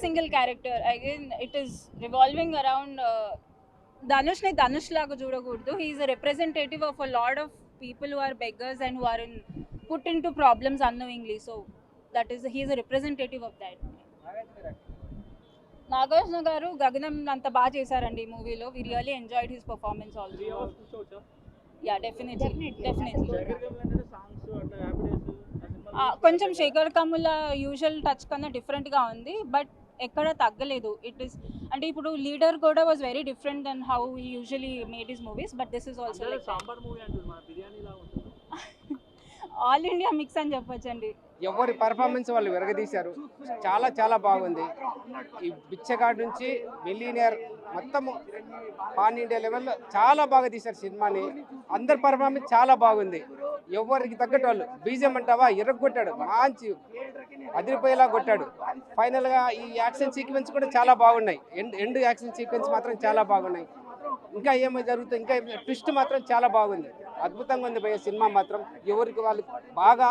single character. Again, it is revolving around Dhanush ne Dhanush laga చూడకూడదు. He is a representative of a lot of people who are beggars and who are put into problems unknowingly. So that is he is a representative of that. Nagarjuna గారు గగనం అంత బాగా చేశారండి ఈ మూవీలో. We really enjoyed his performance also. Ya definitely. కొంచెం Shekhar Kammula usual touch కన్నా డిఫరెంట్గా ఉంది, బట్ ఎక్కడ తగ్గలేదు. ఇట్ ఈస్ అంటే ఇప్పుడు లీడర్ కూడా was very different than how he usually made his movies, but this is also all India mix అని చెప్పొచ్చండి. ఎవరి పర్ఫార్మెన్స్ వాళ్ళు విరగదీశారు. చాలా చాలా బాగుంది. ఈ బిచ్చగాడ్ నుంచి మిలీనియర్ మొత్తము పాన్ ఇండియా లెవెల్లో చాలా బాగా తీశారు సినిమాని. అందరి పర్ఫార్మెన్స్ చాలా బాగుంది. ఎవరికి తగ్గట్టు వాళ్ళు. బీజం అంటావా ఎర్రగొట్టాడు, మంచి అదిరిపోయేలా కొట్టాడు. ఫైనల్గా ఈ యాక్షన్ సీక్వెన్స్ కూడా చాలా బాగున్నాయి. ఎండ్ యాక్షన్ సీక్వెన్స్ మాత్రం చాలా బాగున్నాయి. ఇంకా ఏమో జరుగుతుంది, ఇంకా ట్విస్ట్ మాత్రం చాలా బాగుంది. అద్భుతంగా ఉంది భయ్య సినిమా మాత్రం. ఎవరికి వాళ్ళు బాగా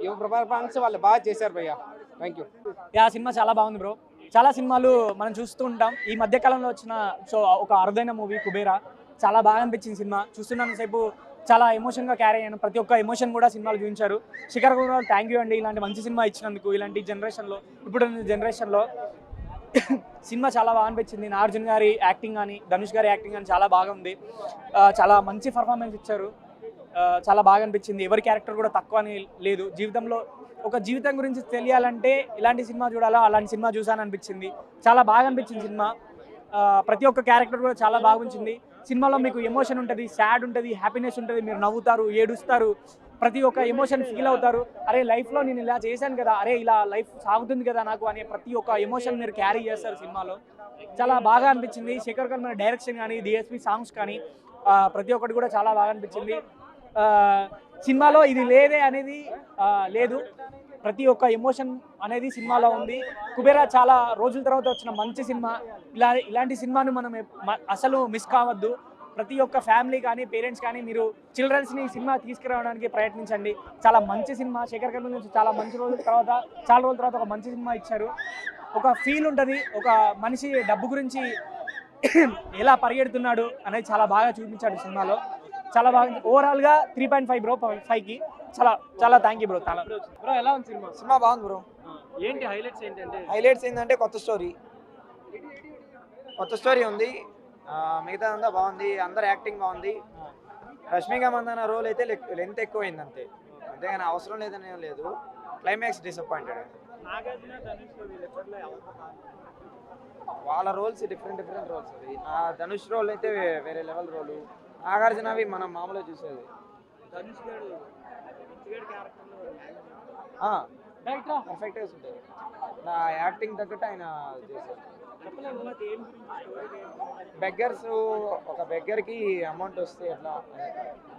ఎవరి పర్ఫార్మెన్స్ వాళ్ళు బాగా చేశారు భయ్య. Thank you. సినిమా చాలా బాగుంది బ్రో. చాలా సినిమాలు మనం చూస్తూ ఉంటాం. ఈ మధ్యకాలంలో వచ్చిన ఒక అరుదైన మూవీ కుబేరా. చాలా బాగా అనిపించింది సినిమా. చూస్తున్నంతసేపు చాలా ఎమోషన్గా క్యారీ అయ్యాను. ప్రతి ఒక్క ఎమోషన్ కూడా సినిమాలు చూపించారు. శిఖర్ కూడా థ్యాంక్ యూ అండి, ఇలాంటి మంచి సినిమా ఇచ్చినందుకు. ఇలాంటి జనరేషన్లో, ఇప్పుడు జనరేషన్లో సినిమా చాలా బాగా అనిపించింది. నాగార్జున గారి యాక్టింగ్ కానీ, ధనుష్ గారి యాక్టింగ్ కానీ చాలా బాగా ఉంది. చాలా మంచి పర్ఫార్మెన్స్ ఇచ్చారు. చాలా బాగా అనిపించింది. ఎవరి క్యారెక్టర్ కూడా తక్కువ అని లేదు. జీవితంలో ఒక జీవితం గురించి తెలియాలంటే ఇలాంటి సినిమా చూడాలా, అలాంటి సినిమా చూసాను అనిపించింది. చాలా బాగా అనిపించింది సినిమా. ప్రతి ఒక్క క్యారెక్టర్ కూడా చాలా బాగుంచింది. సినిమాలో మీకు ఎమోషన్ ఉంటుంది, సాడ్ ఉంటుంది, హ్యాపీనెస్ ఉంటుంది. మీరు నవ్వుతారు, ఏడుస్తారు, ప్రతి ఒక్క ఎమోషన్ ఫీల్ అవుతారు. అరే లైఫ్లో నేను ఇలా చేశాను కదా, అరే ఇలా లైఫ్ సాగుతుంది కదా నాకు అనే ప్రతి ఒక్క ఎమోషన్ మీరు క్యారీ చేస్తారు సినిమాలో. చాలా బాగా అనిపించింది. శేఖర్ కమ్ముల డైరెక్షన్ కానీ, డిఎస్పి సాంగ్స్ కానీ ప్రతి ఒక్కటి కూడా చాలా బాగా అనిపించింది. సినిమాలో ఇది లేదే అనేది లేదు. ప్రతి ఒక్క ఎమోషన్ అనేది సినిమాలో ఉంది. కుబేరా చాలా రోజుల తర్వాత వచ్చిన మంచి సినిమా. ఇలాంటి సినిమాను మనం అసలు మిస్ కావద్దు. ప్రతి ఒక్క ఫ్యామిలీ కానీ, పేరెంట్స్ కానీ మీరు చిల్డ్రన్స్ని సినిమా తీసుకురావడానికి ప్రయత్నించండి. చాలా మంచి సినిమా. శేఖర్ కమ్ముల నుంచి చాలా రోజుల తర్వాత ఒక మంచి సినిమా ఇచ్చారు. ఒక ఫీల్ ఉంటుంది. ఒక మనిషి డబ్బు గురించి ఎలా పరిగెడుతున్నాడు అనేది చాలా బాగా చూపించాడు సినిమాలో. చాలా బాగా. ఓవరాల్గా 3.5 బ్రో, 5కి. చాలా థ్యాంక్ యూ బ్రో. బ్రో ఎలా ఉంది సినిమా? సినిమా బాగుంది బ్రో. ఏంటి హైలైట్స్ ఏంటంటే? హైలైట్స్ ఏంటంటే కొత్త స్టోరీ ఉంది. మిగతా అంతా బాగుంది. అందరు యాక్టింగ్ బాగుంది. రష్మిక మందన రోల్ అయితే లెంత్ ఎక్కువైంది అంతే, అంతేగాని అవసరం లేదని ఏం లేదు. Climax disappointed. వాళ్ళ రోల్స్ డిఫరెంట్ రోల్స్. అది ధనుష్ రోల్ అయితే వేరే లెవెల్ రోలు. నాగార్జునవి మనం మామూలుగా చూసేది. పర్ఫెక్ట్గా ఉంటుంది. నా యాక్టింగ్ తగ్గట్టు ఆయన చేశారు. బెగ్గర్స్, ఒక బెగ్గర్కి అమౌంట్ వస్తే ఎట్లా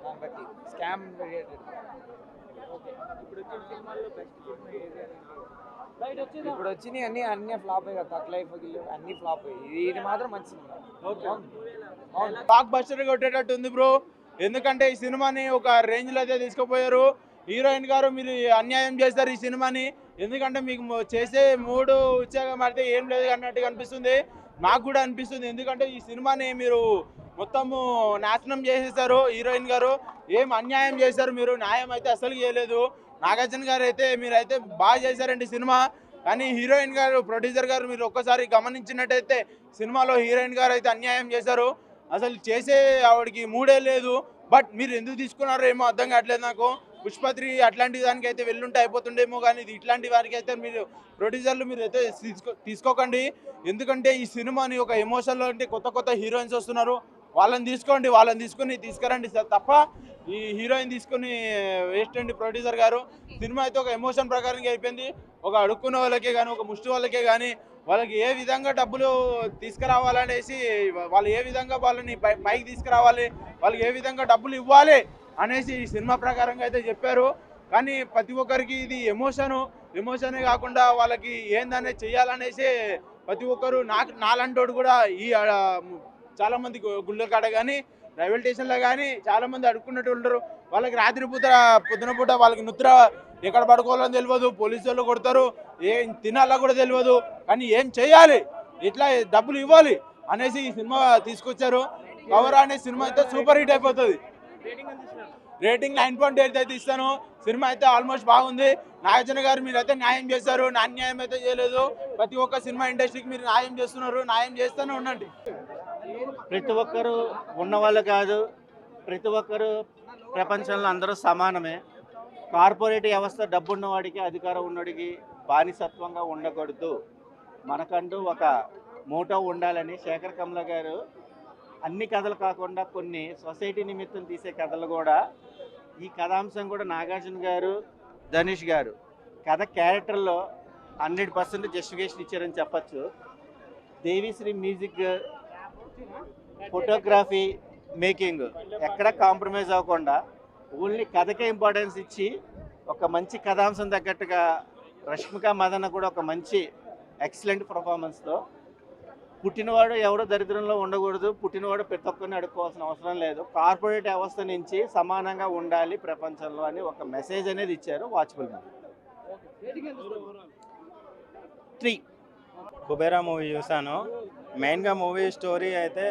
దాన్ని బట్టి స్కామ్ రిలేటెడ్. ఇప్పుడు వచ్చినాయి అన్ని ఫ్లాప్ అయ్యి కదా. తక్ లైఫ్ అన్ని ఫ్లాప్ అయ్యి. ఇది మాత్రం మంచి సినిమా. బ్లాక్ బస్టర్ కొట్టేటట్టు ఉంది బ్రో. ఎందుకంటే ఈ సినిమాని ఒక రేంజ్లో అయితే తీసుకుపోయారు. హీరోయిన్ గారు మీరు అన్యాయం చేస్తారు ఈ సినిమాని. ఎందుకంటే మీకు చేసే మూడు ఉత్సాహం పడితే ఏం లేదు అన్నట్టుగా అనిపిస్తుంది. నాకు కూడా అనిపిస్తుంది. ఎందుకంటే ఈ సినిమాని మీరు మొత్తము నాశనం చేసేసారు. హీరోయిన్ గారు ఏం అన్యాయం చేశారు, మీరు న్యాయం అయితే అసలు చేయలేదు. నాగార్జున గారు అయితే మీరైతే బాగా చేశారండి సినిమా. కానీ హీరోయిన్ గారు, ప్రొడ్యూసర్ గారు మీరు ఒక్కసారి గమనించినట్టయితే సినిమాలో హీరోయిన్ గారు అయితే అన్యాయం చేశారు. అసలు చేసే ఆవిడకి మూడే లేదు. బట్ మీరు ఎందుకు తీసుకున్నారో ఏమో అర్థం కావట్లేదు నాకు. పుష్ప3 అట్లాంటి దానికి అయితే వెళ్ళుంటే అయిపోతుండేమో, కానీ ఇది ఇట్లాంటి వారికి అయితే మీరు ప్రొడ్యూసర్లు మీరు అయితే తీసుకోకండి. ఎందుకంటే ఈ సినిమాని ఒక ఎమోషన్లో అంటే కొత్త హీరోయిన్స్ వస్తున్నారు, వాళ్ళని తీసుకుని తీసుకురండి సార్. తప్ప ఈ హీరోయిన్ తీసుకుని వేస్ట్ అండి ప్రొడ్యూసర్ గారు. సినిమా అయితే ఒక ఎమోషన్ ప్రకారంగా అయిపోయింది. ఒక అడుక్కున్న వాళ్ళకే కానీ, ఒక ముష్టి వాళ్ళకే కానీ వాళ్ళకి ఏ విధంగా డబ్బులు తీసుకురావాలనేసి, వాళ్ళు ఏ విధంగా వాళ్ళని పైకి తీసుకురావాలి, వాళ్ళకి ఏ విధంగా డబ్బులు ఇవ్వాలి అనేసి ఈ సినిమా ప్రకారంగా అయితే చెప్పారు. కానీ ప్రతి ఒక్కరికి ఇది ఎమోషనే కాకుండా వాళ్ళకి ఏందనేది చెయ్యాలనేసి ప్రతి ఒక్కరు నాలంటోడు కూడా ఈ చాలామంది గుళ్ళ కాడ కానీ, రైల్వే స్టేషన్లో కానీ చాలామంది అడుక్కున్నట్టు ఉంటారు. వాళ్ళకి రాత్రి పొద్దున పూట వాళ్ళకి ఎక్కడ పడుకోవాలని తెలియదు, పోలీసు వాళ్ళు కొడతారు, ఏం తినాలా కూడా తెలియదు, కానీ ఏం చేయాలి, ఇట్లా డబ్బులు ఇవ్వాలి అనేసి ఈ సినిమా తీసుకొచ్చారు. కవర్ అనే సినిమా అయితే సూపర్ హిట్ అయిపోతుంది. రేటింగ్ 9.8 అయితే ఇస్తాను. సినిమా అయితే ఆల్మోస్ట్ బాగుంది. నాగార్జున గారు మీరైతే న్యాయం చేశారు, నా అన్యాయం అయితే చేయలేదు. ప్రతి ఒక్క సినిమా ఇండస్ట్రీకి మీరు న్యాయం చేస్తున్నారు, న్యాయం చేస్తూనే ఉండండి. ప్రతి ఒక్కరు ఉన్నవాళ్ళు కాదు, ప్రతి ఒక్కరు ప్రపంచంలో అందరూ సమానమే. కార్పొరేట్ వ్యవస్థ డబ్బున్నవాడికి అధికారం ఉన్నవాడికి బానిసత్వంగా ఉండకూడదు, మనకంటూ ఒక మోటో ఉండాలని శేఖర్ కమ్ల గారు అన్ని కథలు కాకుండా కొన్ని సొసైటీ నిమిత్తం తీసే కథలు కూడా, ఈ కథాంశం కూడా నాగార్జున గారు, ధనుష్ గారు కథ క్యారెక్టర్లో 100% జస్టిఫికేషన్ ఇచ్చారని చెప్పచ్చు. దేవిశ్రీ మ్యూజిక్, ఫోటోగ్రఫీ, మేకింగ్ ఎక్కడ కాంప్రమైజ్ అవ్వకుండా ఓన్లీ కథకే ఇంపార్టెన్స్ ఇచ్చి ఒక మంచి కథాంశం తగ్గట్టుగా రష్మిక మదన కూడా ఒక మంచి ఎక్సలెంట్ పర్ఫార్మెన్స్తో, పుట్టినవాడు ఎవడో దరిద్రంలో ఉండకూడదు, పుట్టినవాడు ప్రతి ఒక్కరిని అడుక్కోవాల్సిన అవసరం లేదు, కార్పొరేట్ వ్యవస్థ నుంచి సమానంగా ఉండాలి ప్రపంచంలో అని ఒక మెసేజ్ అనేది ఇచ్చారు. Watchable movie. 3 కుబేరా మూవీ చూసాను. మెయిన్గా మూవీ స్టోరీ అయితే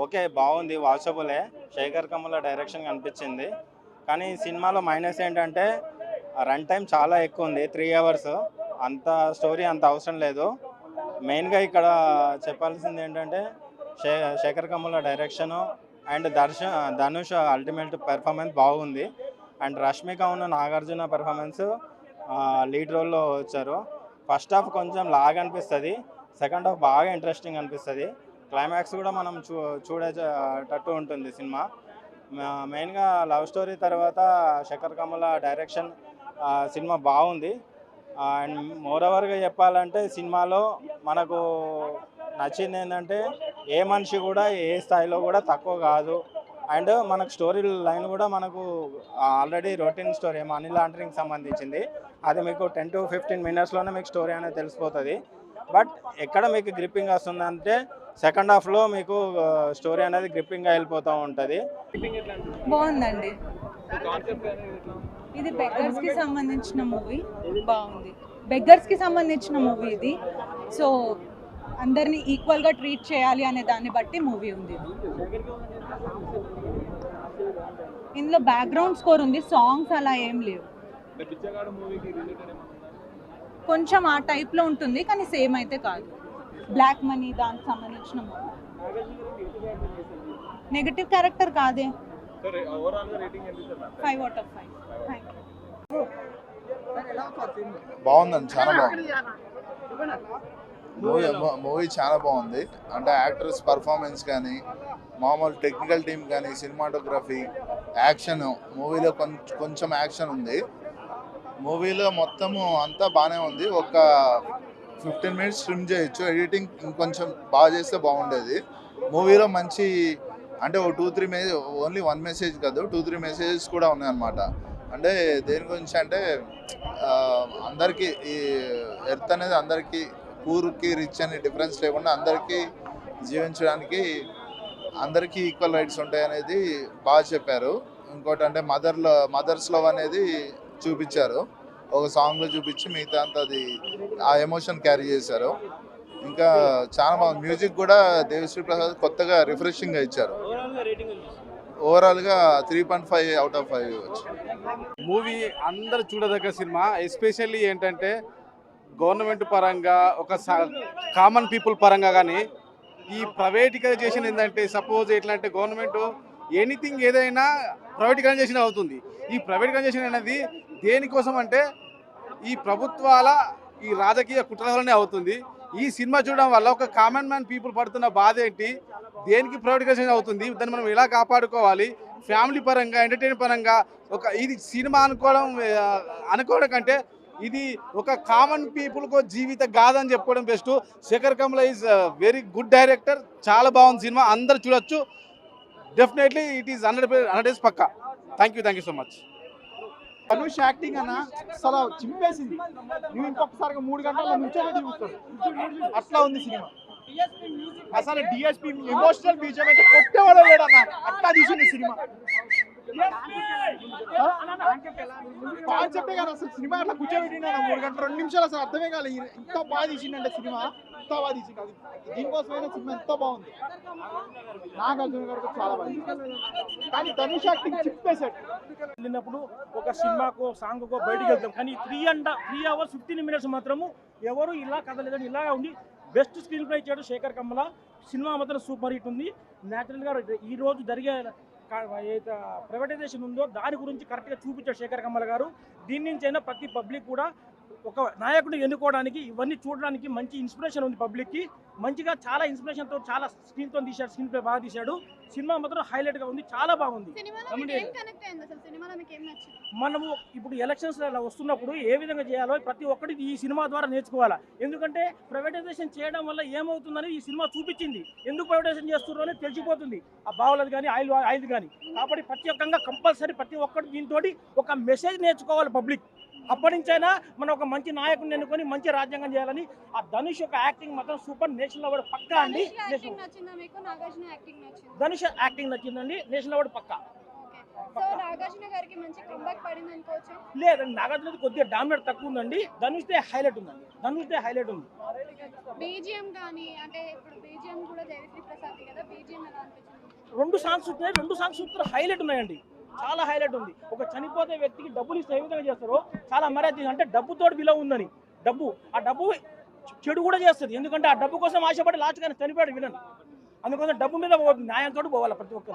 ఓకే బాగుంది, వాచబులే. శేఖర్ కమ్ముల డైరెక్షన్ అనిపించింది. కానీ సినిమాలో మైనస్ ఏంటంటే రన్ టైం చాలా ఎక్కువ ఉంది, 3 అవర్స్. అంత స్టోరీ అంత అవసరం లేదు. మెయిన్గా ఇక్కడ చెప్పాల్సింది ఏంటంటే Shekhar Kammula direction and Dhanush ultimate performance బాగుంది. అండ్ రష్మిక ఉన్న నాగార్జున పెర్ఫార్మెన్స్ లీడ్ రోల్లో వచ్చారు. ఫస్ట్ హాఫ్ కొంచెం లాగ్ అనిపిస్తుంది, సెకండ్ హాఫ్ బాగా ఇంట్రెస్టింగ్ అనిపిస్తుంది. క్లైమాక్స్ కూడా మనం చూడేటట్టు ఉంటుంది సినిమా. మెయిన్గా లవ్ స్టోరీ తర్వాత శేఖర్ కమ్ముల డైరెక్షన్ సినిమా బాగుంది. అండ్ మోరోవర్గా చెప్పాలంటే సినిమాలో మనకు నచ్చింది ఏంటంటే ఏ మనిషి కూడా ఏ స్థాయిలో కూడా తక్కువ కాదు. అండ్ మనకు స్టోరీ లైన్ కూడా మనకు already routine story money laundering సంబంధించింది. అది మీకు 10 to 15 మినిట్స్లోనే మీకు స్టోరీ అనేది తెలిసిపోతుంది. బట్ ఎక్కడ మీకు గ్రిప్పింగ్ వస్తుందంటే సెకండ్ హాఫ్లో మీకు స్టోరీ అనేది గ్రిప్పింగ్గా వెళ్ళిపోతూ ఉంటుంది. బాగుందండి. ఇది బెగ్గర్స్కి సంబంధించిన మూవీ, బాగుంది. బెగ్గర్స్కి సంబంధించిన మూవీ ఇది. సో అందరినీ ఈక్వల్గా ట్రీట్ చేయాలి అనే దాన్ని బట్టి మూవీ ఉంది. ఇందులో బ్యాక్గ్రౌండ్ స్కోర్ ఉంది, సాంగ్స్ అలా ఏం లేవు. కొంచెం ఆ టైప్లో ఉంటుంది కానీ సేమ్ అయితే కాదు. బ్లాక్ మనీ దానికి సంబంధించిన మూవీ. నెగటివ్ క్యారెక్టర్ కాదే. 5 out of 5. Thank you. బాగుందండి, చాలా బాగుంది మూవీ చాలా బాగుంది. అంటే యాక్టర్స్ పర్ఫార్మెన్స్ కానీ, మామూలు టెక్నికల్ టీమ్ కానీ, సినిమాటోగ్రఫీ, యాక్షన్, మూవీలో కొంచెం యాక్షన్ ఉంది. మూవీలో మొత్తము అంతా బాగానే ఉంది. ఒక 15 minutes స్ట్రిమ్ చేయొచ్చు, ఎడిటింగ్ ఇంకొంచెం బాగా చేస్తే బాగుండేది. మూవీలో మంచి అంటే ఓ 2-3 ఓన్లీ 1 మెసేజ్ కాదు, 2-3 మెసేజెస్ కూడా ఉన్నాయన్నమాట. అంటే దేని గురించి అంటే అందరికీ ఈ ఎర్త్ అనేది అందరికీ పూర్కి రిచ్ అని డిఫరెన్స్ లేకుండా అందరికీ జీవించడానికి అందరికీ ఈక్వల్ రైట్స్ ఉంటాయి అనేది బాగా చెప్పారు. ఇంకోటి అంటే మదర్స్ లవ్ అనేది చూపించారు, ఒక సాంగ్లో చూపించి మిగతా అంతా అది ఆ ఎమోషన్ క్యారీ చేశారు. ఇంకా చాలా బాగుంది. మ్యూజిక్ కూడా దేవిశ్రీ ప్రసాద్ కొత్తగా రిఫ్రెషింగ్గా ఇచ్చారు. ఓవరాల్గా 3.5 out of 5 ఇవ్వచ్చు. మూవీ అందరు చూడదగ్గ సినిమా. ఎస్పెషల్లీ ఏంటంటే గవర్నమెంట్ పరంగా ఒక కామన్ పీపుల్ పరంగా కానీ ఈ ప్రైవేటికైజేషన్ ఏంటంటే సపోజ్ ఎట్లా అంటే గవర్నమెంట్ ఎనీథింగ్ ఏదైనా ప్రైవేటికైజేషన్ అవుతుంది. ఈ ప్రైవేటికైజేషన్ అనేది దేనికోసం అంటే ఈ ప్రభుత్వాల ఈ రాజకీయ కుట్రలనే అవుతుంది. ఈ సినిమా చూడడం వల్ల ఒక కామన్ మ్యాన్ పీపుల్ పడుతున్న బాధ ఏంటి, దేనికి ప్రైవేటికైజేషన్ అవుతుంది, దాన్ని మనం ఎలా కాపాడుకోవాలి, ఫ్యామిలీ పరంగా ఎంటర్టైన్ పరంగా ఇది సినిమా అనుకోవడం కంటే ఇది ఒక కామన్ పీపుల్కు జీవిత గాథ అని చెప్పుకోవడం best. Shekhar Kammula is very good director. చాలా బాగుంది సినిమా, అందరు చూడొచ్చు. డెఫినెట్లీ ఇట్ ఈస్ 100% పక్కా. Thank you so much. Dhanush acting అన్న అసలు చింపేసింది. నువ్వు ఇంకొకసారిగా 3 గంటల నుంచోబెట్టి చూస్తాడు, అట్లా ఉంది సినిమా. అసలు డిఎస్పీ ఎమోషనల్ బీజం అయితే కొట్టేవాడు లేడన్న, అట్లా తీసింది సినిమా. కాన్సెప్టే కానీ అసలు సినిమా అట్లా కూర్చోబెట్టిన 3 గంటలు 2 నిమిషాలు అసలు అర్థమే కాలేదు. ఎంత బాగా తీసిండంటే సినిమా, ఎంత బాగా తీసిండు. అది దీనికోసమైనా సినిమా ఎంత బాగుంది. నాగార్జున గారు చాలా బాగుంది, కానీ ధనుష్ యాక్టింగ్ చిప్పేశాడు. వెళ్ళినప్పుడు ఒక సినిమాకో సాంగ్కో బయటికి వెళ్తాం, కానీ 3 hours 15 minutes మాత్రము ఎవరు ఇలా కదలేదని ఇలా ఉండి బెస్ట్ స్క్రీన్ ప్లే ఇచ్చాడు శేఖర్ కమ్మల. సినిమా మాత్రం సూపర్ హిట్ ఉంది. న్యాచురల్గా ఈ రోజు జరిగే ఏదైతే ప్రైవేటైజేషన్ ఉందో దాని గురించి కరెక్ట్గా చూపించాడు శేఖర్ కమ్మల గారు. దీని నుంచి అయినా ప్రతి పబ్లిక్ కూడా ఒక నాయకుడిని ఎన్నుకోవడానికి ఇవన్నీ చూడడానికి మంచి ఇన్స్పిరేషన్ ఉంది పబ్లిక్కి. మంచిగా చాలా ఇన్స్పిరేషన్తో చాలా స్క్రీన్తో తీశాడు, స్క్రీన్ ప్లే బాగా తీశాడు. సినిమా మాత్రం హైలైట్గా ఉంది, చాలా బాగుంది. మనము ఇప్పుడు ఎలక్షన్స్ వస్తున్నప్పుడు ఏ విధంగా చేయాలో ప్రతి ఒక్కటి ఈ సినిమా ద్వారా నేర్చుకోవాలా. ఎందుకంటే ప్రైవేటైజేషన్ చేయడం వల్ల ఏమవుతుందని ఈ సినిమా చూపించింది. ఎందుకు ప్రైవేటైజేషన్ చేస్తున్నారో అని తెలిసిపోతుంది, ఆ బావులది కానీ ఆయిల్ కానీ. కాబట్టి ప్రత్యేకంగా కంపల్సరీ ప్రతి ఒక్కటి దీంతో ఒక మెసేజ్ నేర్చుకోవాలి పబ్లిక్. అప్పటి నుంచైనా మనం ఒక మంచి నాయకుడిని ఎన్నుకొని మంచి రాజ్యాంగం చేయాలని. ఆ ధనుష్ యొక్క యాక్టింగ్ మాత్రం సూపర్, నేషనల్ అవార్డు పక్కా అండి. ధనుష్ యాక్టింగ్ నచ్చిందండి, నేషనల్ అవార్డు పక్కా. లేదండి, నాగార్జున కొద్దిగా డామినేట్ తక్కువ ఉందండి. ధనుష్దే హైలైట్ ఉందండి, ధనుష్దే హైలైట్ ఉంది. బీజిఎం కానీ అంటే ఇప్పుడు బీజిఎం కూడా దేవిశ్రీ ప్రసాద్ కదా, బీజిఎం ఎలా అనిపించింది? 2 సాంగ్స్ ఉన్నాయి, 2 సాంగ్స్ సూపర్ హైలైట్ ఉన్నాయండి, చాలా హైలైట్ ఉంది. ఒక చనిపోతే వ్యక్తికి డబ్బులు ఇస్తే ఏ విధంగా చేస్తారో చాలా మర్యాద. అంటే డబ్బుతో విలువ ఉందని, ఆ డబ్బు చెడు కూడా చేస్తుంది. ఎందుకంటే ఆ డబ్బు కోసం ఆశపడి లాస్ట్ కానీ చనిపోయాడు విలన్. అందుకోసం డబ్బు మీద న్యాయంతో పోవాలి ప్రతి ఒక్కరు.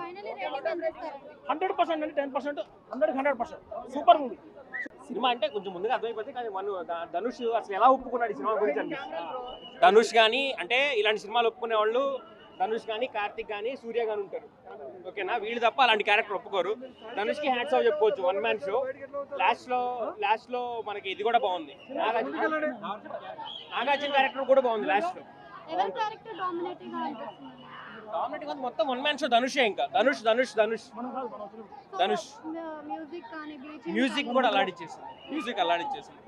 100% అండి, 10%, 100% సూపర్ మూవీ. సినిమా అంటే కొంచెం ముందుగా అర్థమైపోతుంది, కానీ ధనుష్ అసలు ఎలా ఒప్పుకున్నాడు ఈ సినిమా గురించి అనిపిస్తుంది. ధనుష్ కానీ అంటే ఇలాంటి సినిమాలు ఒప్పుకునే వాళ్ళు ధనుష్ కానీ, కార్తిక్ కానీ, సూర్య కానీ ఉంటారు, ఓకేనా. వీళ్ళు తప్ప అలాంటి క్యారెక్టర్ ఒప్పుకోరు. ధనుష్కి హ్యాట్స్ ఆఫ్ చెప్పుకోవచ్చు, 1 man షో. లాస్ట్ లో మనకి ఇది కూడా బాగుంది, నాగార్జున క్యారెక్టర్ కూడా బాగుంది లాస్ట్ లో. డామినేటింగ్ మొత్తం 1 man షో ధనుషే. ఇంకా ధనుష్ మ్యూజిక్ కూడా అలాడిచ్చేసింది,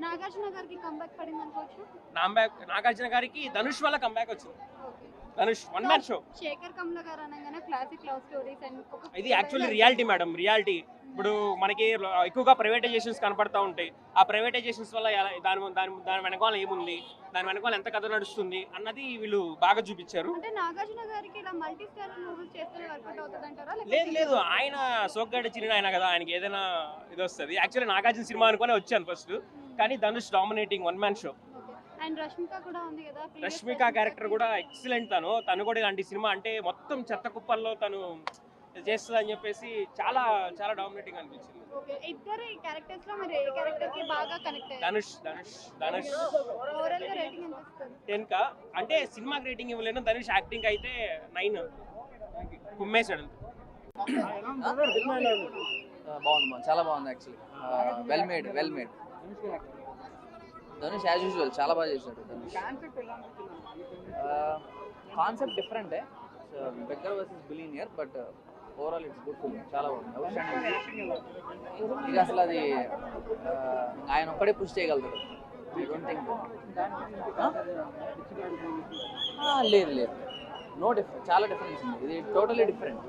నాగార్జున గారికి ధనుష్ వల్ల కంబ్యాక్ వచ్చింది. Dhanush 1 man show. శేఖర్ కమ్ల గారు అనగానే క్లాసిక్ లవ్ స్టోరీస్ అండ్ ఇది యాక్చువల్లీ రియాలిటీ మేడం, రియాలిటీ. ఇప్పుడు మనకి ఎక్కువగా ప్రైవేటైజేషన్స్ కనపడతా ఉంటాయి. ఆ ప్రైవేటైజేషన్స్ వల్ల దాని వెనకాల ఏముంది, దాని వెనకాల ఎంత కథ నడుస్తుంది అన్నది వీళ్ళు బాగా చూపించారు. అంటే నాగార్జున గారికి ఇలా మల్టీ స్టార్ మూవీస్ చేస్తే వర్కౌట్ అవుతుందంటారా? లేదు, ఆయన సోగ్గాడి చిన్న ఆయన కదా, ఆయనకి ఏదైనా ఇది వస్తుంది. యాక్చువల్లీ నాగార్జున సినిమా అనుకునే వచ్చాను ఫస్ట్, కానీ Dhanush dominating 1 man show. And Rashmika కూడా ఉంది కదా, రష్మిక క్యారెక్టర్ కూడా ఎక్సలెంట్. తను కూడా ఇలాంటి సినిమా అంటే మొత్తం చెత్త కుప్పల్లో తను చేస్తుంది అని చెప్పేసి చాలా చాలా డామినేటింగ్ అనిపించింది. ఇద్దరు క్యారెక్టర్స్ లో మీరు ఏ క్యారెక్టర్ కి బాగా కనెక్ట్ అయ్యారు? ధనుష్ ఓవరాల్ గా రేటింగ్ ఎంత ఇస్తారు? 10 కా అంటే సినిమాకి రేటింగ్ ఇవ్వలేను, ధనుష్ యాక్టింగ్ అయితే 9 కుమ్మేశాడు. బాగుంది, చాలా బాగుంది actually. Well made Dhanush as usual చాలా బాగా చేశాడు. ధనుష్ కాన్సెప్ట్ డిఫరెంటే, beggar versus billionaire, but overall it's good film, చాలా బాగుంది. అవుట్స్టాండింగ్. ఇది అసలు అది ఆయన ఒక్కడే పుష్ చేయగలుగుతాడు. I don't think. లేదు, నో డిఫరెన్స్, చాలా డిఫరెన్స్ ఉంది. ఇది టోటలీ డిఫరెంట్.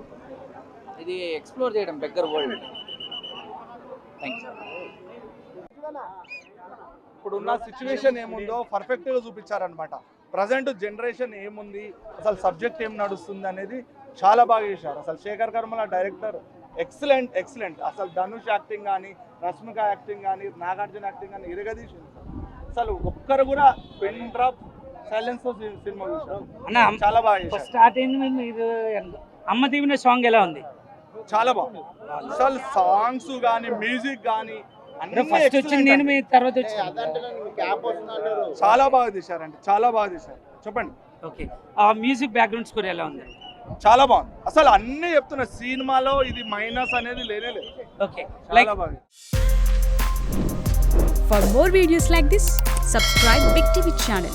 ఇది ఎక్స్ప్లోర్ చేయడం బెగ్గర్ వరల్డ్. Thank you. ఇప్పుడున్న సిచ్యువేషన్ ఏముందో పర్ఫెక్ట్గా చూపించారనమాట. ప్రజెంట్ జనరేషన్ ఏముంది, అసలు సబ్జెక్ట్ ఏం నడుస్తుంది అనేది చాలా బాగా చేశారు. అసలు శేఖర్ కర్మల డైరెక్టర్ ఎక్సలెంట్. అసలు ధనుష్ యాక్టింగ్ కానీ, రష్మిక యాక్టింగ్ కానీ, నాగార్జున యాక్టింగ్ కానీ ఇరగదీసింది. అసలు ఒక్కరు కూడా పెన్ డ్రాప్ సైలెన్స్ తో సినిమా చూశారు, చాలా బాగా చేశారు. స్టార్టింగ్ అమ్మ దీవిన సాంగ్ ఎలా ఉంది? చాలా బాగుంది. అసలు సాంగ్స్ కానీ, మ్యూజిక్ కానీ ఫస్ట్ వచ్చింది నేను, మీ తర్వాత చాలా బాగా తీశారండి, చాలా బాగా తీశారు. చెప్పండి. ఓకే, ఆ మ్యూజిక్ బ్యాక్గ్రౌండ్ స్కోర్ ఎలా ఉంది? చాలా బాగుంది. అసలు అన్ని చెప్తున్నా, సినిమాలో ఇది మైనస్ అనేది లేనే లేదు. ఓకే, చాలా బాగుంది. For more videos like this, subscribe Big TV channel.